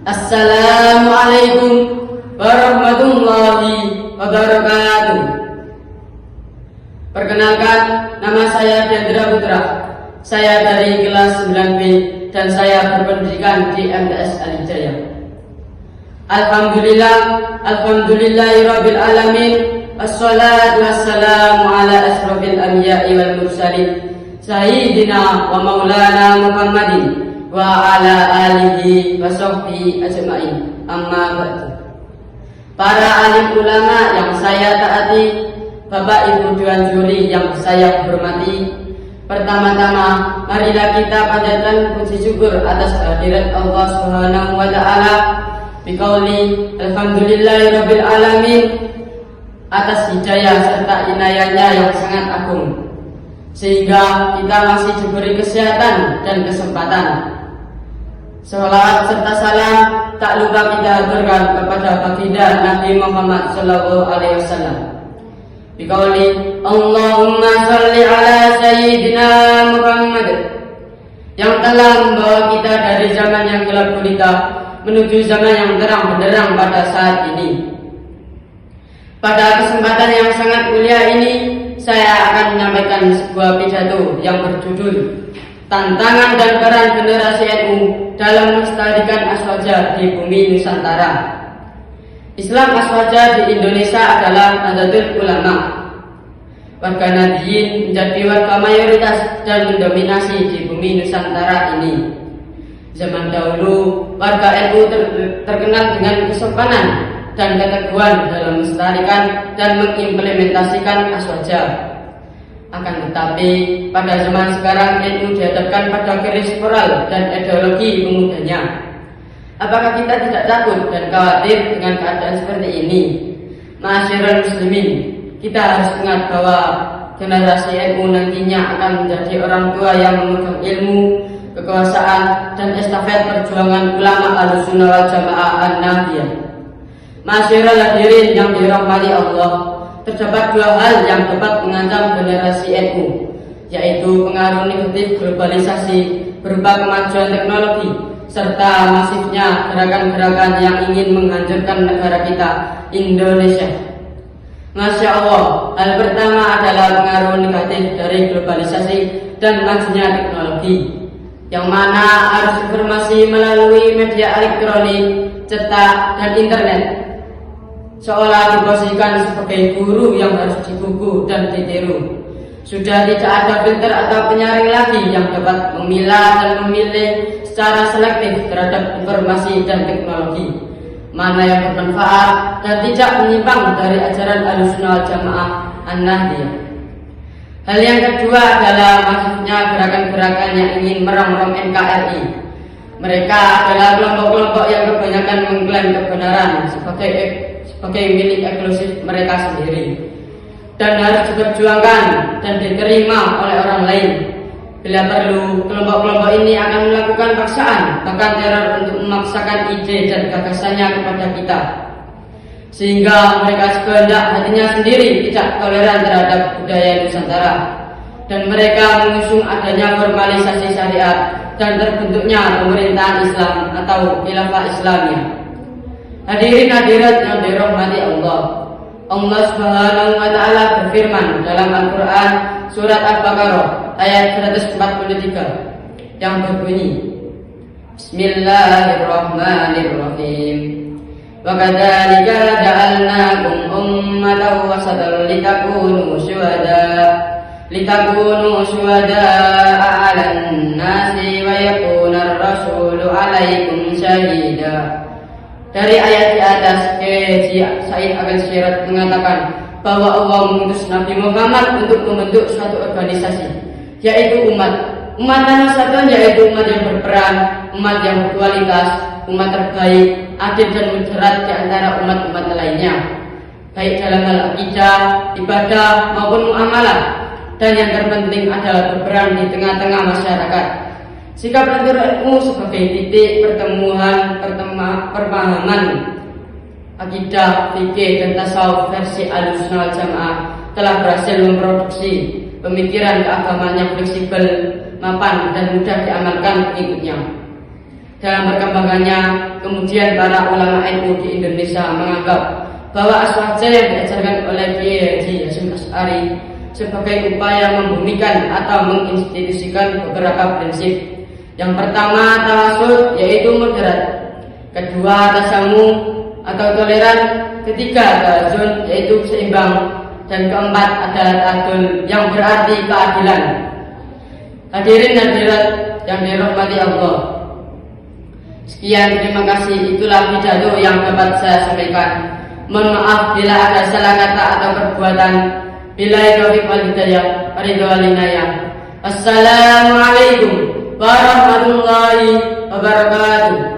Assalamualaikum warahmatullahi wabarakatuh. Perkenalkan, nama saya Dendra Putra. Saya dari kelas 9B dan saya berpendidikan di MTS Al-Hidayah. Alhamdulillahirabbil alamin. Wassalatu wassalamu ala asrofil anbiya'i wal mursalin Sayyidina wa maulana Muhammadin wa ala alihi wa sahbihi ajma'in. Amma ba'du. Para alim ulama yang saya taati, Bapak Ibu Dewan Juri yang saya hormati, pertama-tama marilah kita panjatkan puji syukur atas kehadirat Allah Subhanahu wa taala biqauli alhamdulillahirabbil alamin atas hidayah serta inayahnya yang sangat agung, sehingga kita masih diberi kesehatan dan kesempatan. Salawat serta salam tak lupa kita aturkan kepada baginda Nabi Muhammad sallallahu alaihi wasallam. Biqauli Allahumma shalli ala sayyidina Muhammad, yang telah membawa kita dari zaman yang gelap gulita menuju zaman yang terang benderang pada saat ini. Pada kesempatan yang sangat mulia ini, saya akan menyampaikan sebuah pidato yang berjudul Tantangan dan Peran Generasi NU dalam Melestarikan Aswaja di Bumi Nusantara. Islam Aswaja di Indonesia adalah Nahdlatul Ulama. Warga Nahdliyin menjadi warga mayoritas dan mendominasi di bumi Nusantara ini. Zaman dahulu, warga NU terkenal dengan kesopanan dan keteguhan dalam melestarikan dan mengimplementasikan aswaja. Akan tetapi, pada zaman sekarang NU dihadapkan pada krisis moral dan ideologi pemudanya. Apakah kita tidak takut dan khawatir dengan keadaan seperti ini? Ma'asyiral muslimin, kita harus ingat bahwa generasi NU nantinya akan menjadi orang tua yang memegang ilmu, kekuasaan, dan estafet perjuangan ulama Ahlussunnah wal Jamaah An-Nahdliyah. Ma'asyiral hadirin yang dirahmati Allah, terdapat dua hal yang dapat mengancam generasi NU, yaitu pengaruh negatif globalisasi berupa kemajuan teknologi serta masifnya gerakan-gerakan yang ingin menghancurkan negara kita, Indonesia. Masya Allah, hal pertama adalah pengaruh negatif dari globalisasi dan majunya teknologi, yang mana arus informasi melalui media elektronik, cetak, dan internet seolah diposisikan sebagai guru yang harus dibuku dan ditiru. Sudah tidak ada filter atau penyaring lagi yang dapat memilah dan memilih secara selektif terhadap informasi dan teknologi, mana yang bermanfaat dan tidak menyimpang dari ajaran Ahlussunnah wal Jamaah An-Nahdliyah. Hal yang kedua adalah masuknya gerakan-gerakan yang ingin merongrong NKRI. Mereka adalah kelompok-kelompok yang kebanyakan mengklaim kebenaran sebagai milik eksklusif mereka sendiri dan harus diperjuangkan dan diterima oleh orang lain. Bila perlu, kelompok-kelompok ini akan melakukan paksaan, bahkan teror untuk memaksakan ide dan gagasannya kepada kita, sehingga mereka sekehendak hatinya sendiri tidak toleran terhadap budaya Nusantara, dan mereka mengusung adanya formalisasi syariat dan terbentuknya pemerintahan Islam atau khilafah Islamiyah. Hadirin hadirat yang dirahmati Allah, Allah Subhanahu wa taala berfirman dalam Al-Qur'an surat Al-Baqarah ayat 143 yang berbunyi Bismillahirrahmanirrahim. Wa kadzalika ja'alnakum ummatan wasatan litakunu syuhada'a 'alan nasi wa yakuna ar-rasulu 'alaikum syahida. Dari ayat di atas, Said Agil Siraj mengatakan bahwa Allah mengutus Nabi Muhammad untuk membentuk suatu organisasi, yaitu umat mana satu, yaitu umat yang berperan, umat yang berkualitas, umat terbaik, adil dan moderat di antara umat-umat lainnya, baik dalam hal akidah, ibadah maupun muamalah, dan yang terpenting adalah berperan di tengah-tengah masyarakat. Sikap NU sebagai titik pertemuan perpahaman akidah, fikih, dan tasawuf versi Ahlussunnah wal Jamaah telah berhasil memproduksi pemikiran keagamaan yang fleksibel, mapan, dan mudah diamalkan pengikutnya. dalam perkembangannya. Kemudian para ulama NU di Indonesia menganggap bahwa aswaja yang diajarkan oleh Kiai Haji Hasyim Asy'ari sebagai upaya membumikan atau menginstitusikan beberapa prinsip. Yang pertama, tawasul, yaitu moderat. Kedua, tasamu atau toleran. Ketiga, tawazun, yaitu seimbang. Dan keempat adalah ta'adul, yang berarti keadilan. Hadirin hadirat yang dirahmati Allah, sekian, terima kasih. Itulah pidato yang dapat saya sampaikan. Mohon maaf bila ada salah kata atau perbuatan. Billahi taufiq wal hidayah. Ridho wal inayah. Assalamualaikum warahmatullahi wabarakatuh.